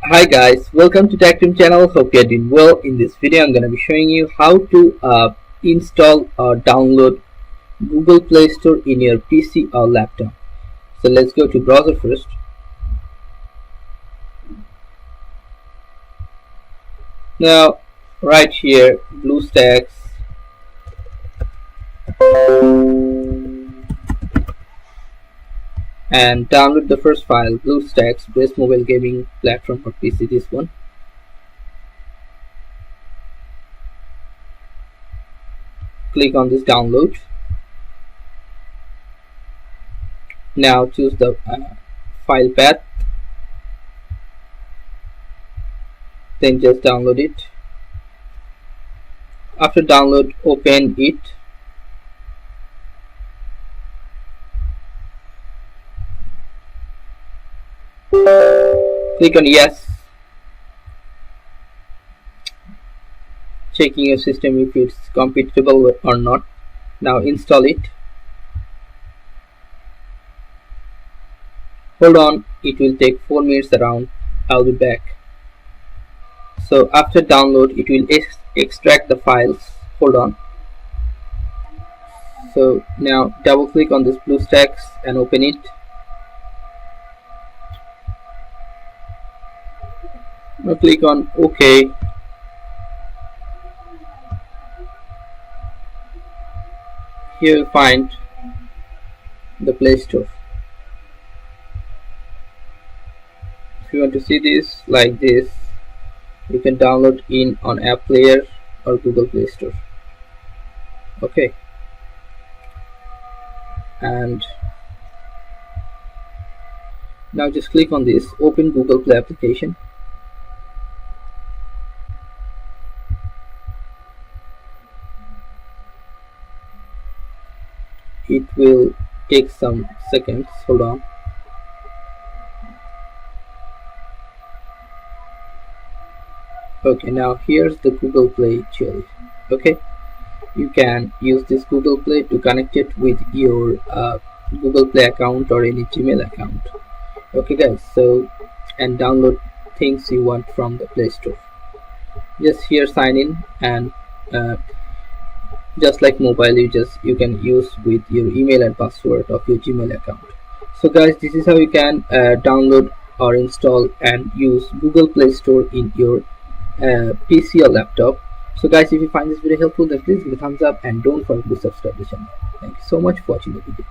Hi guys, welcome to Tech Team channel. Hope you are doing well. In this video, I'm gonna be showing you how to install or download Google Play Store in your PC or laptop. So let's go to browser first. Now, right here, BlueStacks, and download the first file, BlueStacks, best mobile gaming platform for PC. This one. Click on this download. Now choose the file path, then just download it. After download, open it. Click on yes, checking your system if it's compatible or not. Now install it. Hold on, it will take 4 minutes around. I'll be back. So after download, it will extract the files. Hold on. So now double click on this BlueStacks and open it. Now click on OK. Here you'll find the Play Store. If you want to see this like this, you can download in on App Player or Google Play Store. Okay, and now just click on this, open Google Play application. It will take some seconds. Hold on. Okay, now here's the Google Play Chili. Okay, you can use this Google Play to connect it with your Google Play account or any Gmail account. Okay guys, so and download things you want from the Play Store. Just here sign in, and just like mobile, you can use with your email and password of your Gmail account. So guys, this is how you can download or install and use Google Play Store in your PC or laptop. So guys, if you find this video helpful, then please give a thumbs up and don't forget to subscribe to the channel. Thank you so much for watching the video.